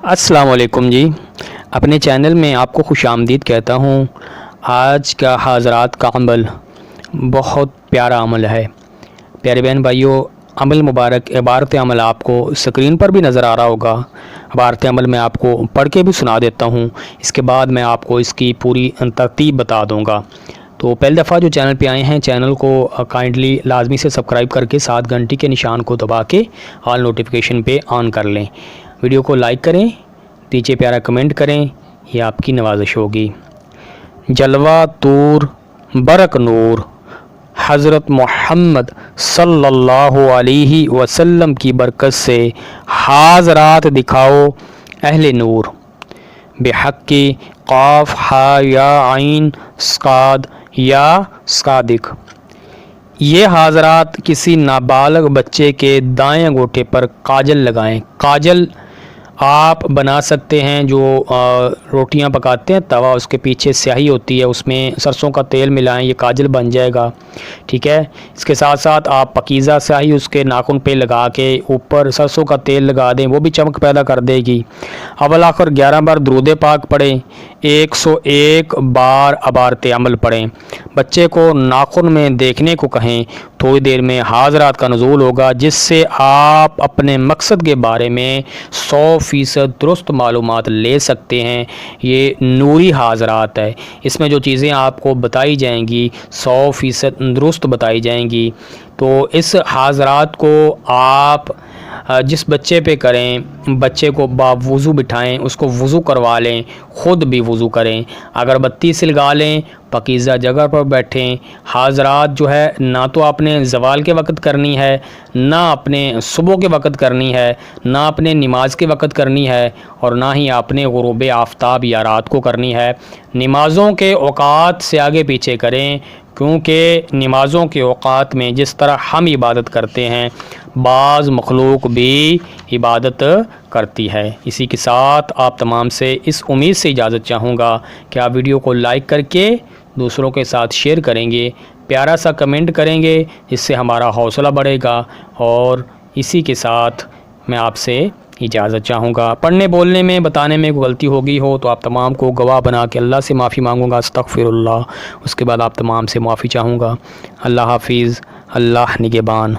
السلام علیکم جی، اپنے چینل میں آپ کو خوش آمدید کہتا ہوں۔ آج کا حضرات کا عمل بہت پیارا عمل ہے۔ پیارے بہن بھائیوں، عمل مبارک عبارت عمل آپ کو سکرین پر بھی نظر آ رہا ہوگا۔ عبارت عمل میں آپ کو پڑھ کے بھی سنا دیتا ہوں، اس کے بعد میں آپ کو اس کی پوری ترتیب بتا دوں گا۔ تو پہلی دفعہ جو چینل پہ آئے ہیں، چینل کو کائنڈلی لازمی سے سبسکرائب کر کے ساتھ گھنٹی کے نشان کو دبا کے آل نوٹیفیکیشن پہ آن کر لیں۔ ویڈیو کو لائک کریں، نیچے پیارا کمنٹ کریں، یہ آپ کی نوازش ہوگی۔ جلوہ طور برق نور، حضرت محمد صلی اللہ علیہ وسلم کی برکت سے حاضرات دکھاؤ اہل نور، بحق قاف ہا یا عین صاد یا صادق۔ یہ حاضرات کسی نابالغ بچے کے دائیں انگوٹھے پر کاجل لگائیں۔ کاجل آپ بنا سکتے ہیں، جو روٹیاں پکاتے ہیں توا، اس کے پیچھے سیاہی ہوتی ہے، اس میں سرسوں کا تیل ملائیں، یہ کاجل بن جائے گا، ٹھیک ہے۔ اس کے ساتھ ساتھ آپ پکیزہ سیاہی اس کے ناخن پہ لگا کے اوپر سرسوں کا تیل لگا دیں، وہ بھی چمک پیدا کر دے گی۔ اول آخر 11 بار درود پاک پڑھیں، 101 بار عبارت عمل پڑھیں۔ بچے کو ناخن میں دیکھنے کو کہیں، تھوڑی دیر میں حاضرات کا نزول ہوگا، جس سے آپ اپنے مقصد کے بارے میں 100% درست معلومات لے سکتے ہیں۔ یہ نوری حاضرات ہے، اس میں جو چیزیں آپ کو بتائی جائیں گی 100% درست بتائی جائیں گی۔ تو اس حاضرات کو آپ جس بچے پہ کریں، بچے کو باوضو بٹھائیں، اس کو وضو کروا لیں، خود بھی وضو کریں، اگربتی سلگا لیں، پاکیزہ جگہ پر بیٹھیں۔ حاضرات جو ہے نہ تو آپ نے زوال کے وقت کرنی ہے، نہ اپنے صبح کے وقت کرنی ہے، نہ اپنے نماز کے وقت کرنی ہے، اور نہ ہی آپ نے غروب آفتاب یا رات کو کرنی ہے۔ نمازوں کے اوقات سے آگے پیچھے کریں، کیونکہ نمازوں کے اوقات میں جس طرح ہم عبادت کرتے ہیں، بعض مخلوق بھی عبادت کرتی ہے۔ اسی کے ساتھ آپ تمام سے اس امید سے اجازت چاہوں گا کہ آپ ویڈیو کو لائک کر کے دوسروں کے ساتھ شیئر کریں گے، پیارا سا کمنٹ کریں گے، اس سے ہمارا حوصلہ بڑھے گا۔ اور اسی کے ساتھ میں آپ سے اجازت چاہوں گا۔ پڑھنے بولنے میں بتانے میں کوئی غلطی ہوگی ہو تو آپ تمام کو گواہ بنا کے اللہ سے معافی مانگوں گا، استغفر اللہ۔ اس کے بعد آپ تمام سے معافی چاہوں گا۔ اللہ حافظ، اللہ نگہبان۔